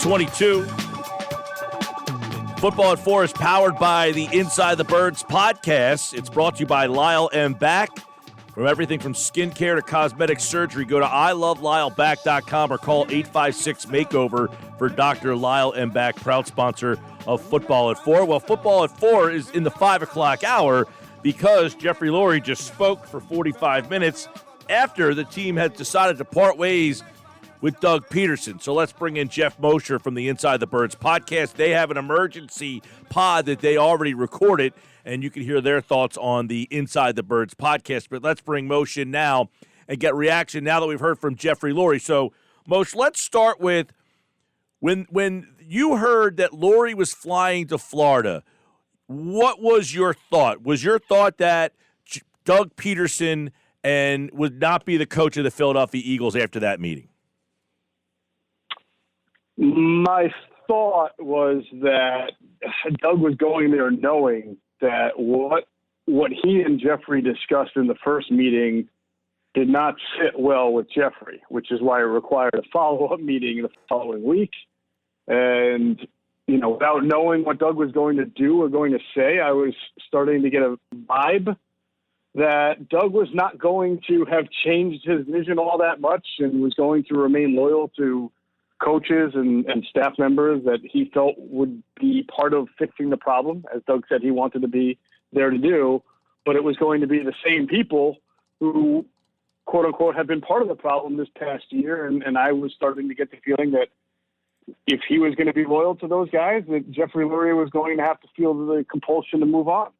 8:22. Football at 4 is powered by the Inside the Birds podcast. It's brought to you by Lyle and Back. From everything from skincare to cosmetic surgery, go to ilovelyle.back.com or call 856-MAKEOVER for Dr. Lyle and Back, proud sponsor of Football at 4. Well, Football at 4 is in the 5 o'clock hour because Jeffrey Lurie just spoke for 45 minutes after the team had decided to part ways with Doug Pederson. So let's bring in Geoff Mosher from the Inside the Birds podcast. They have an emergency pod that they already recorded, and you can hear their thoughts on the Inside the Birds podcast. But let's bring Moshe in now and get reaction now that we've heard from Jeffrey Lurie. So, Moshe, let's start with when you heard that Lurie was flying to Florida, what was your thought? Was your thought that Doug Pederson would not be the coach of the Philadelphia Eagles after that meeting? My thought was that Doug was going there knowing that what he and Jeffrey discussed in the first meeting did not sit well with Jeffrey, which is why it required a follow-up meeting the following week. And, without knowing what Doug was going to do or going to say, I was starting to get a vibe that Doug was not going to have changed his vision all that much and was going to remain loyal to coaches and staff members that he felt would be part of fixing the problem, as Doug said he wanted to be there to do, but it was going to be the same people who, quote unquote, have been part of the problem this past year. And I was starting to get the feeling that if he was going to be loyal to those guys, that Jeffrey Lurie was going to have to feel the compulsion to move on.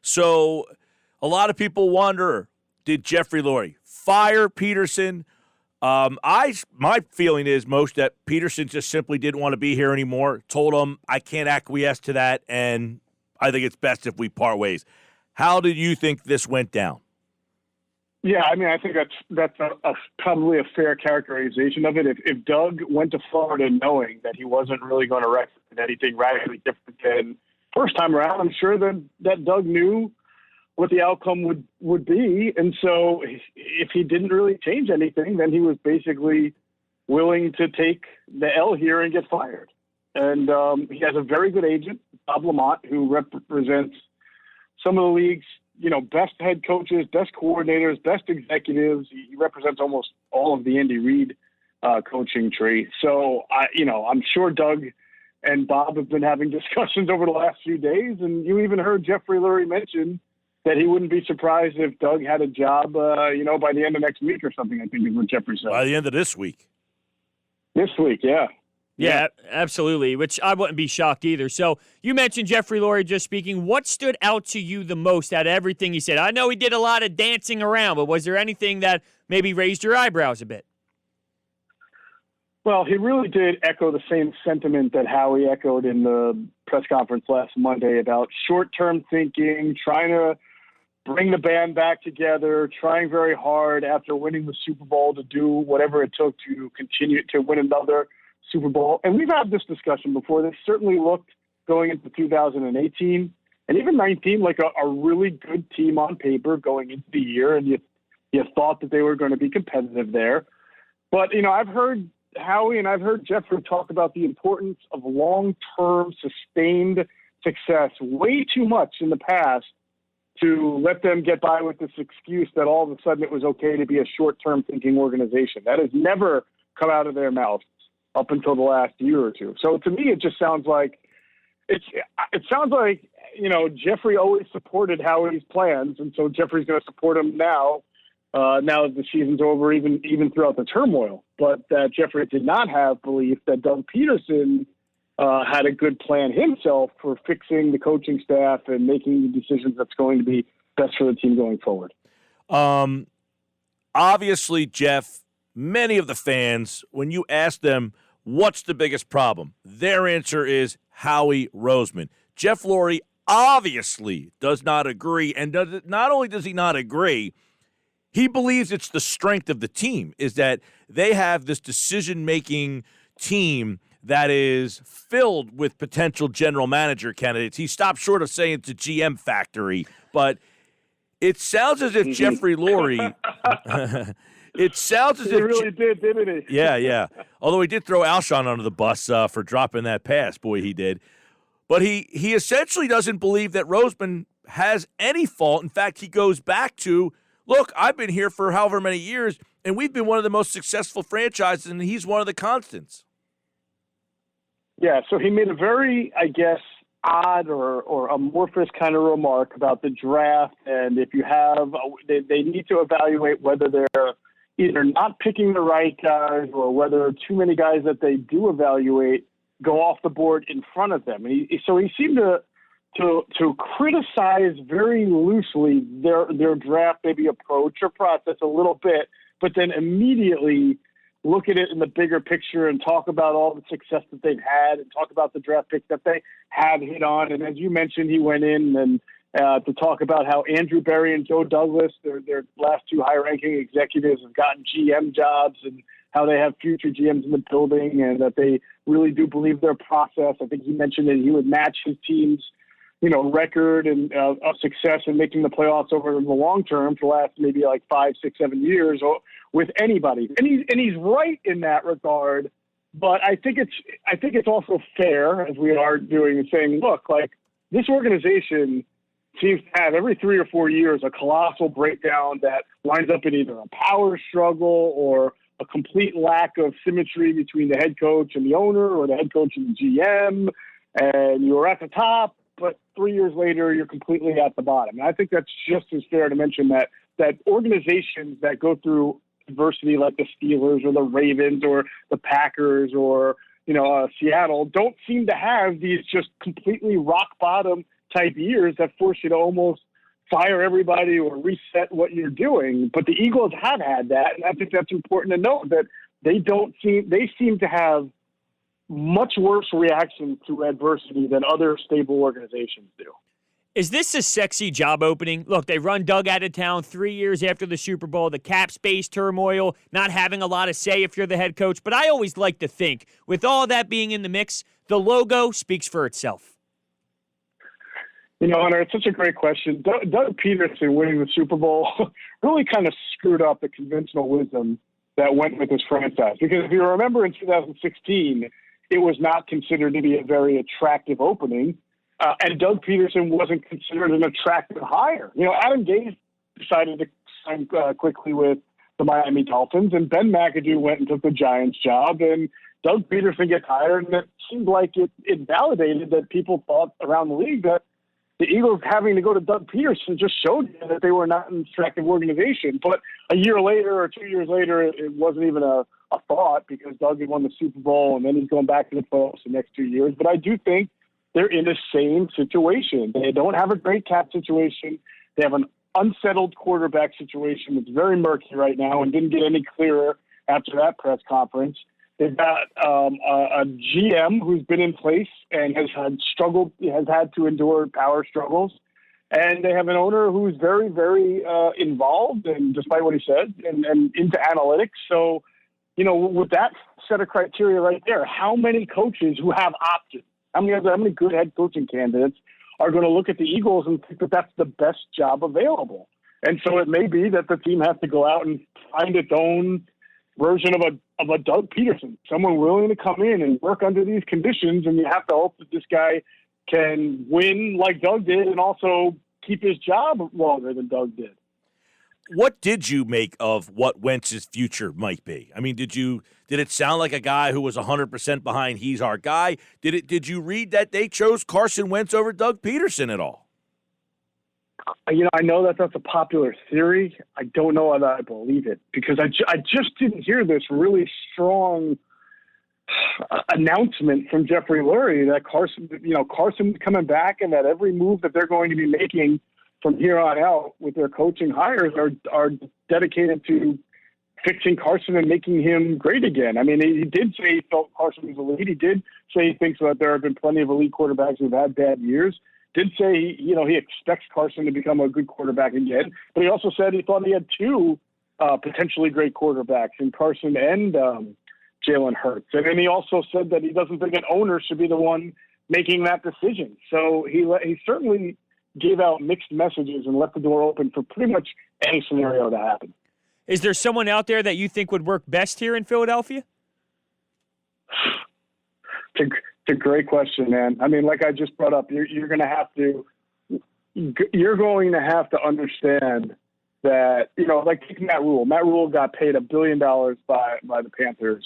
So a lot of people wonder, did Jeffrey Lurie fire Pederson? My feeling is, Moshe, that Pederson just simply didn't want to be here anymore, told him, I can't acquiesce to that, and I think it's best if we part ways. How did you think this went down? Yeah, I think that's probably a fair characterization of it. If Doug went to Florida knowing that he wasn't really going to recommend anything radically different than first time around, I'm sure that Doug knew what the outcome would be. And so if he didn't really change anything, then he was basically willing to take the L here and get fired. And he has a very good agent, Bob Lamont, who represents some of the league's, best head coaches, best coordinators, best executives. He represents almost all of the Andy Reid coaching tree. So, I'm sure Doug and Bob have been having discussions over the last few days. And you even heard Jeffrey Lurie mention that he wouldn't be surprised if Doug had a job, by the end of next week or something, I think is what Jeffrey said. By the end of this week. This week, yeah. Yeah, absolutely, which I wouldn't be shocked either. So you mentioned Jeffrey Lurie just speaking. What stood out to you the most out of everything he said? I know he did a lot of dancing around, but was there anything that maybe raised your eyebrows a bit? Well, he really did echo the same sentiment that Howie echoed in the press conference last Monday about short-term thinking, trying to bring the band back together, trying very hard after winning the Super Bowl to do whatever it took to continue to win another Super Bowl. And we've had this discussion before. They certainly looked going into 2018 and even 19 like a really good team on paper going into the year. And you thought that they were going to be competitive there. But, I've heard Howie and I've heard Jeffrey talk about the importance of long-term sustained success way too much in the past to let them get by with this excuse that all of a sudden it was okay to be a short-term thinking organization. That has never come out of their mouths up until the last year or two. So to me, it just sounds like Jeffrey always supported Howie's plans, and so Jeffrey's going to support him now. Now that the season's over, even throughout the turmoil. But Jeffrey did not have belief that Doug Pederson had a good plan himself for fixing the coaching staff and making the decisions that's going to be best for the team going forward. Obviously, Geoff, many of the fans, when you ask them what's the biggest problem, their answer is Howie Roseman. Jeff Lurie obviously does not agree, and not only does he not agree, he believes it's the strength of the team, is that they have this decision-making team that is filled with potential general manager candidates. He stopped short of saying it's a GM factory, but it sounds as if Jeffrey Lurie It sounds as He if really did, didn't he? Yeah. Although he did throw Alshon under the bus for dropping that pass. Boy, he did. But he essentially doesn't believe that Roseman has any fault. In fact, he goes back to, look, I've been here for however many years, and we've been one of the most successful franchises, and he's one of the constants. Yeah, so he made a very, I guess, odd or amorphous kind of remark about the draft, and if you have, they need to evaluate whether they're either not picking the right guys or whether too many guys that they do evaluate go off the board in front of them. And so he seemed to criticize very loosely their draft maybe approach or process a little bit, but then immediately look at it in the bigger picture and talk about all the success that they've had and talk about the draft picks that they have hit on. And as you mentioned, he went in and to talk about how Andrew Berry and Joe Douglas, their last two high-ranking executives, have gotten GM jobs and how they have future GMs in the building and that they really do believe their process. I think he mentioned that he would match his team's record and of success in making the playoffs over the long term for the last maybe like 5, 6, 7 years or with anybody. And he's right in that regard. But I think it's also fair, as we are doing, and saying, look, like this organization seems to have every 3 or 4 years a colossal breakdown that winds up in either a power struggle or a complete lack of symmetry between the head coach and the owner or the head coach and the GM. And you're at the top, but 3 years later, you're completely at the bottom. And I think that's just as fair to mention that organizations that go through adversity like the Steelers or the Ravens or the Packers or, Seattle don't seem to have these just completely rock bottom type years that force you to almost fire everybody or reset what you're doing. But the Eagles have had that. And I think that's important to note that they seem to have much worse reaction to adversity than other stable organizations do. Is this a sexy job opening? Look, they run Doug out of town 3 years after the Super Bowl, the cap space turmoil, not having a lot of say if you're the head coach. But I always like to think, with all that being in the mix, the logo speaks for itself. Hunter, it's such a great question. Doug Pederson winning the Super Bowl really kind of screwed up the conventional wisdom that went with his franchise. Because if you remember in 2016, it was not considered to be a very attractive opening. And Doug Pederson wasn't considered an attractive hire. Adam Gase decided to sign quickly with the Miami Dolphins, and Ben McAdoo went and took the Giants job, and Doug Pederson gets hired, and it seemed like it validated that people thought around the league that the Eagles having to go to Doug Pederson just showed you that they were not an attractive organization. But a year later or 2 years later, it wasn't even a thought because Doug had won the Super Bowl, and then he's going back to the playoffs the next 2 years. But I do think they're in the same situation. They don't have a great cap situation. They have an unsettled quarterback situation that's very murky right now and didn't get any clearer after that press conference. They've got a GM who's been in place and has had to endure power struggles. And they have an owner who's very, very involved, and despite what he said, and into analytics. So, with that set of criteria right there, how many coaches who have options, how many good head coaching candidates are going to look at the Eagles and think that that's the best job available? And so it may be that the team has to go out and find its own version of a Doug Pederson, someone willing to come in and work under these conditions. And you have to hope that this guy can win like Doug did and also keep his job longer than Doug did. What did you make of what Wentz's future might be? I mean, did it sound like a guy who was 100% behind he's our guy? Did you read that they chose Carson Wentz over Doug Pederson at all? I know that that's a popular theory. I don't know whether I believe it because I just didn't hear this really strong announcement from Jeffrey Lurie that Carson's coming back and that every move that they're going to be making from here on out with their coaching hires are dedicated to fixing Carson and making him great again. I mean, he did say he felt Carson was elite. He did say he thinks that there have been plenty of elite quarterbacks who've had bad years. Did say, he expects Carson to become a good quarterback again. But he also said he thought he had two potentially great quarterbacks in Carson and Jalen Hurts. And then he also said that he doesn't think an owner should be the one making that decision. So he certainly gave out mixed messages and left the door open for pretty much any scenario to happen. Is there someone out there that you think would work best here in Philadelphia? It's a great question, man. I mean, like I just brought up, you're going to have to understand that, like take Matt Rule. Matt Rule got paid $1 billion by the Panthers.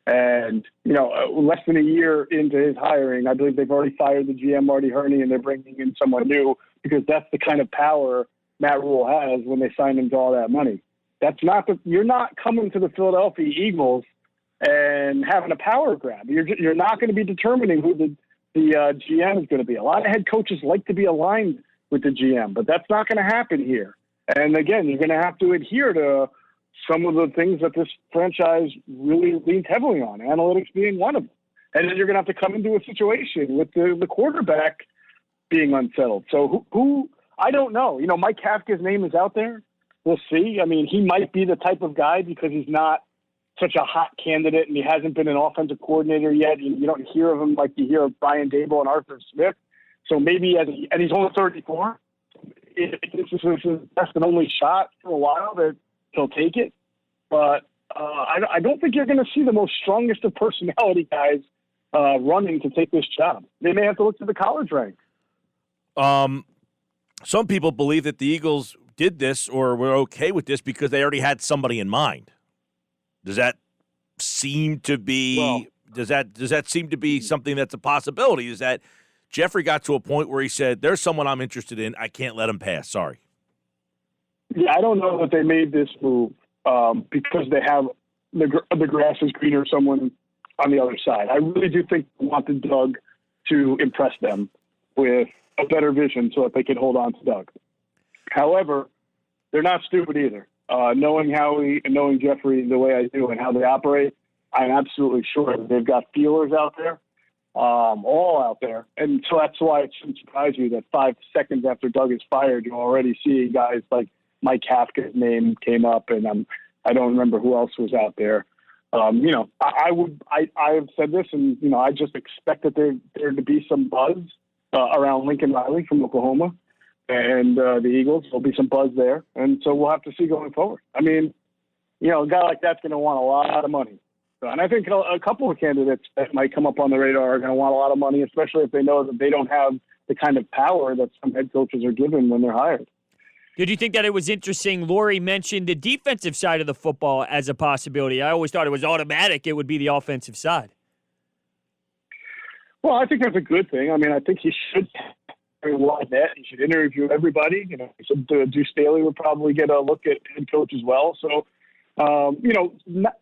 And, less than a year into his hiring, I believe they've already fired the GM, Marty Herney, and they're bringing in someone new because that's the kind of power Matt Rule has when they sign him to all that money. You're not coming to the Philadelphia Eagles and having a power grab. You're not going to be determining who the GM is going to be. A lot of head coaches like to be aligned with the GM, but that's not going to happen here. And again, you're going to have to adhere to some of the things that this franchise really leans heavily on, analytics being one of them. And then you're going to have to come into a situation with the quarterback being unsettled. So who I don't know. Mike Kafka's name is out there. We'll see. I mean, he might be the type of guy because he's not such a hot candidate and he hasn't been an offensive coordinator yet. You don't hear of him like you hear of Brian Dable and Arthur Smith. So maybe, and he's only 34. If this is his best and only shot for a while, that he'll take it. But I don't think you're going to see the most strongest of personality guys running to take this job. They may have to look to the college ranks. Some people believe that the Eagles did this or were okay with this because they already had somebody in mind. Does that seem to be does that seem to be something that's a possibility? Is that Jeffrey got to a point where he said, there's someone I'm interested in, I can't let him pass. Sorry. Yeah, I don't know that they made this move because they have the grass is greener, someone on the other side. I really do think they wanted Doug to impress them with a better vision so that they can hold on to Doug. However, they're not stupid either. Knowing Howie and knowing Jeffrey the way I do and how they operate, I'm absolutely sure that they've got feelers out there, all out there. And so that's why it shouldn't surprise you that 5 seconds after Doug is fired, you're already seeing guys like Mike Kafka's name came up, and I don't remember who else was out there. I have said this, and I just expect that there to be some buzz around Lincoln Riley from Oklahoma and the Eagles. There'll be some buzz there, and so we'll have to see going forward. I mean, a guy like that's going to want a lot of money, and I think a couple of candidates that might come up on the radar are going to want a lot of money, especially if they know that they don't have the kind of power that some head coaches are given when they're hired. Did you think that it was interesting? Lurie mentioned the defensive side of the football as a possibility. I always thought it was automatic it would be the offensive side. Well, I think that's a good thing. I mean, I think he should very wide net. He should interview everybody. He said Deuce Staley would probably get a look at head coach as well. So,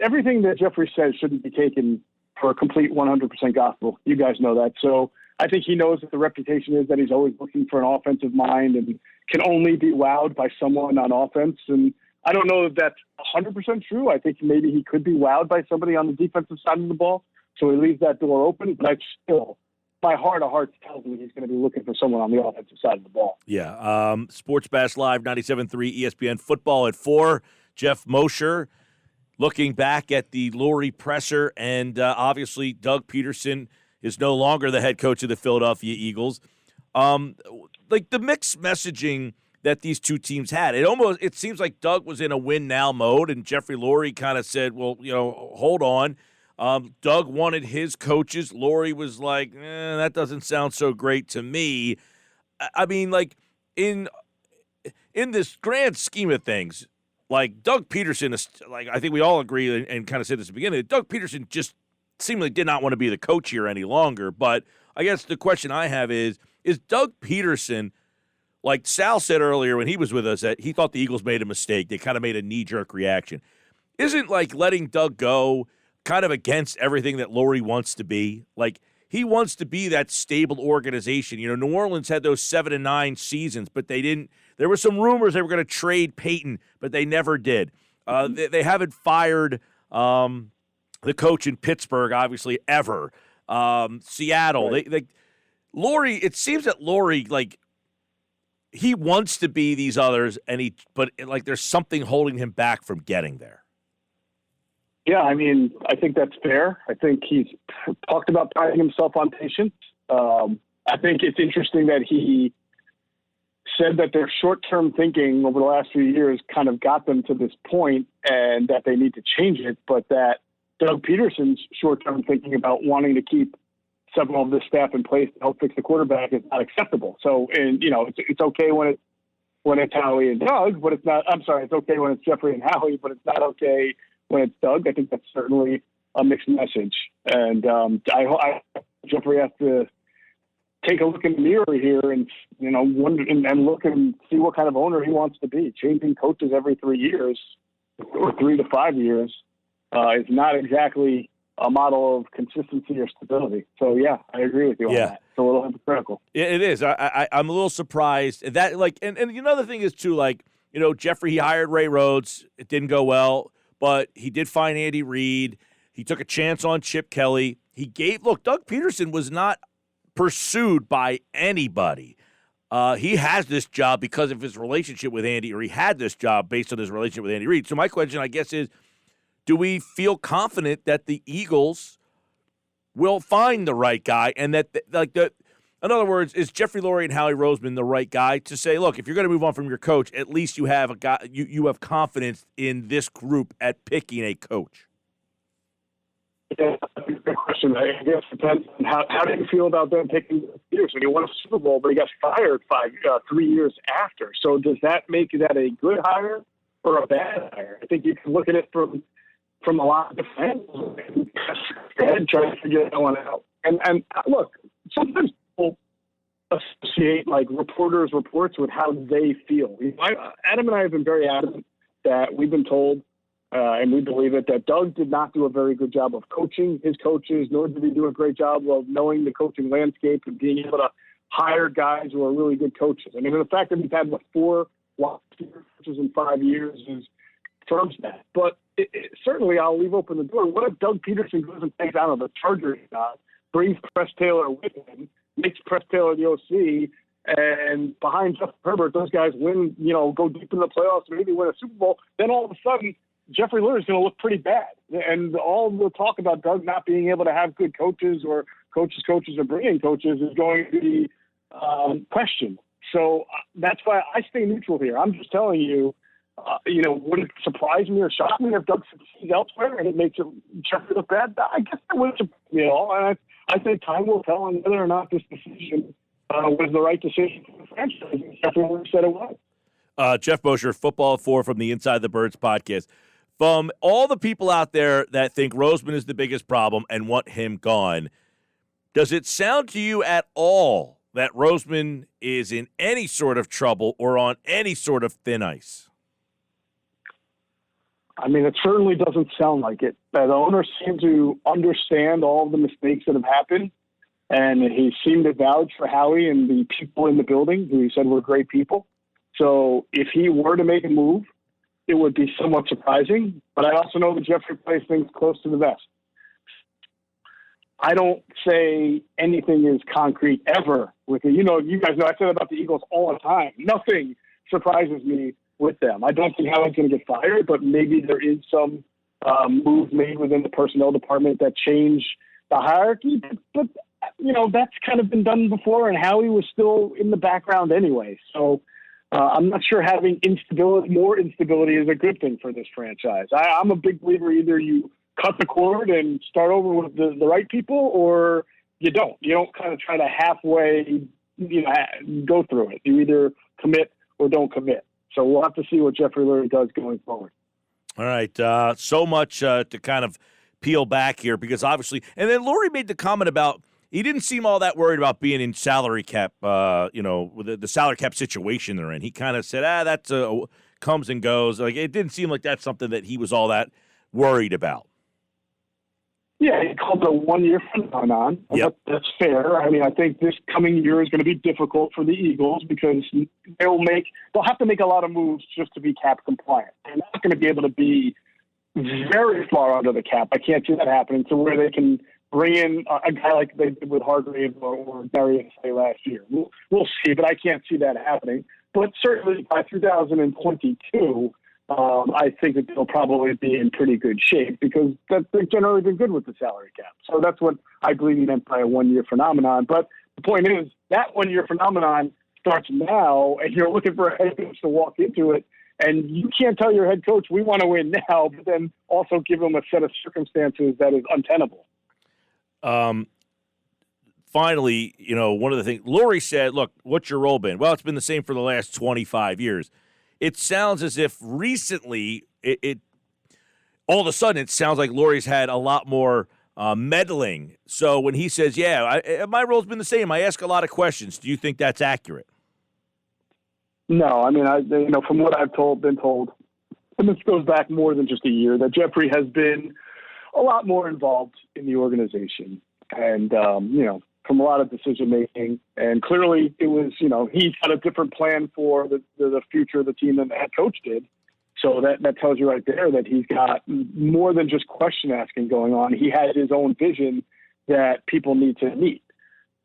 everything that Jeffrey says shouldn't be taken for a complete 100% gospel. You guys know that. So I think he knows that the reputation is that he's always looking for an offensive mind and can only be wowed by someone on offense. And I don't know if that's 100% true. I think maybe he could be wowed by somebody on the defensive side of the ball. So he leaves that door open. But my heart of hearts tells me he's going to be looking for someone on the offensive side of the ball. Yeah. Sports Bash Live, 97.3 ESPN Football at 4. Geoff Mosher looking back at the Lurie presser, and obviously Doug Pederson is no longer the head coach of the Philadelphia Eagles. Like the mixed messaging that these two teams had, it seems like Doug was in a win now mode, and Jeffrey Lurie kind of said, well, hold on. Doug wanted his coaches. Lurie was like, that doesn't sound so great to me. I mean, like in this grand scheme of things, like Doug Pederson is like, I think we all agree and kind of said this at the beginning, Doug Pederson just seemingly did not want to be the coach here any longer. But I guess the question I have is Doug Pederson, like Sal said earlier when he was with us, that he thought the Eagles made a mistake. They kind of made a knee-jerk reaction. Isn't like letting Doug go kind of against everything that Lurie wants to be? Like he wants to be that stable organization. New Orleans had those 7-9 seasons, but they didn't. There were some rumors they were going to trade Peyton, but they never did. They haven't fired the coach in Pittsburgh, obviously, ever. Seattle. Right. Lurie, it seems that Lurie, like, he wants to be these others, but there's something holding him back from getting there. Yeah, I mean, I think that's fair. I think he's talked about priding himself on patience. I think it's interesting that he said that their short-term thinking over the last few years kind of got them to this point and that they need to change it, but that Doug Pederson's short-term thinking about wanting to keep several of this staff in place to help fix the quarterback is not acceptable. So, and it's okay when it's Howie and Doug, but it's not. I'm sorry, it's okay when it's Jeffrey and Howie, but it's not okay when it's Doug. I think that's certainly a mixed message, and I Jeffrey has to take a look in the mirror here and wonder and look and see what kind of owner he wants to be. Changing coaches every 3 years or 3 to 5 years is not exactly a model of consistency or stability. So yeah, I agree with you on that. It's a little hypocritical. It is. I'm a little surprised that and another thing is too, Jeffrey, he hired Ray Rhodes. It didn't go well, but he did find Andy Reid. He took a chance on Chip Kelly. Doug Pederson was not pursued by anybody. He has this job because of his relationship with Andy, or he had this job based on his relationship with Andy Reid. So my question, I guess, is, do we feel confident that the Eagles will find the right guy, and that, in other words, is Jeffrey Lurie and Howie Roseman the right guy to say, look, if you're going to move on from your coach, at least you have a guy, you have confidence in this group at picking a coach? Yeah, that's a good question. I guess it depends on how do you feel about them picking Pederson? He won a Super Bowl, but he got fired 3 years after. So does that make that a good hire or a bad hire? I think you can look at it from a lot of different angles and try to figure that one out. And look, sometimes people associate reporters' reports with how they feel. Adam and I have been very adamant that we've been told, and we believe it, that Doug did not do a very good job of coaching his coaches, nor did he do a great job of knowing the coaching landscape and being able to hire guys who are really good coaches. I mean, the fact that we've had 4 coaches in 5 years confirms that. But certainly I'll leave open the door. What if Doug Pederson goes and takes out of the Chargers job, brings Press Taylor with him, makes Press Taylor the OC, and behind Justin Herbert, those guys win, go deep in the playoffs, maybe win a Super Bowl, then all of a sudden Jeffrey Lurie is going to look pretty bad. And all the talk about Doug not being able to have good coaches or coaches or bringing coaches is going to be questioned. So that's why I stay neutral here. I'm just telling you, would it surprise me or shock me if Doug succeeds elsewhere and it makes Jeffrey look bad? I guess that wouldn't surprise me at all. And I think time will tell on whether or not this decision was the right decision for the franchise. Jeffrey Lurie said it was. Geoff Mosher, Football 4 from the Inside the Birds podcast. From all the people out there that think Roseman is the biggest problem and want him gone, does it sound to you at all that Roseman is in any sort of trouble or on any sort of thin ice? I mean, it certainly doesn't sound like it. The owners seem to understand all of the mistakes that have happened, and he seemed to vouch for Howie and the people in the building who he said were great people. So if he were to make a move, it would be somewhat surprising, but I also know that Jeffrey plays things close to the vest. I don't say anything is concrete ever with it. You guys know I say that about the Eagles all the time. Nothing surprises me with them. I don't think Howie's going to get fired, but maybe there is some move made within the personnel department that change the hierarchy. But that's kind of been done before, and Howie was still in the background anyway. So I'm not sure having more instability is a good thing for this franchise. I'm a big believer either you cut the cord and start over with the right people, or you don't. You don't kind of try to halfway, go through it. You either commit or don't commit. So we'll have to see what Jeffrey Lurie does going forward. All right. So much to kind of peel back here because obviously – and then Lurie made the comment about he didn't seem all that worried about being in salary cap, with the salary cap situation they're in. He kind of said, that's comes and goes. Like it didn't seem like that's something that he was all that worried about. Yeah, he called it a one-year phenomenon. Yep. That's fair. I mean, I think this coming year is going to be difficult for the Eagles because they'll have to make a lot of moves just to be cap compliant. They're not going to be able to be very far under the cap. I can't see that happening to where they can bring in a guy like they did with Hargrave or Darius last year. We'll see, but I can't see that happening. But certainly by 2022, I think that they'll probably be in pretty good shape because they've generally been good with the salary cap. So that's what I believe he meant by a one-year phenomenon. But the point is that one-year phenomenon starts now, and you're looking for a head coach to walk into it, and you can't tell your head coach, we want to win now, but then also give them a set of circumstances that is untenable. Finally, one of the things Lurie said, look, what's your role been? Well, it's been the same for the last 25 years. It sounds as if recently it all of a sudden it sounds like Lurie's had a lot more meddling. So when he says, my role's been the same, I ask a lot of questions. Do you think that's accurate? No, I mean, from what I've been told, and this goes back more than just a year, that Jeffrey has been a lot more involved in the organization. And, from a lot of decision making, and clearly it was, he's got a different plan for the future of the team than the head coach did. So that tells you right there that he's got more than just question asking going on. He has his own vision that people need to meet.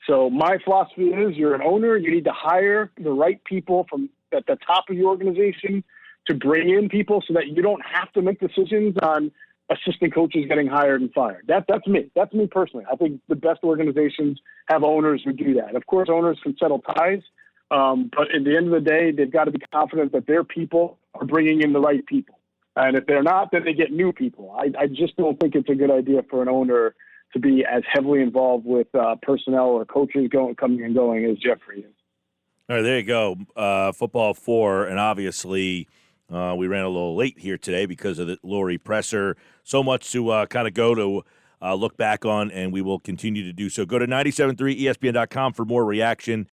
So my philosophy is, you're an owner, you need to hire the right people from at the top of your organization to bring in people so that you don't have to make decisions on assistant coaches getting hired and fired. That's me. That's me personally. I think the best organizations have owners who do that. Of course, owners can settle ties, but at the end of the day, they've got to be confident that their people are bringing in the right people. And if they're not, then they get new people. I just don't think it's a good idea for an owner to be as heavily involved with personnel or coaches coming and going as Jeffrey is. All right, there you go. Football 4, and obviously we ran a little late here today because of the Lurie presser. So much to kind of go to look back on, and we will continue to do so. Go to 97.3ESPN.com for more reaction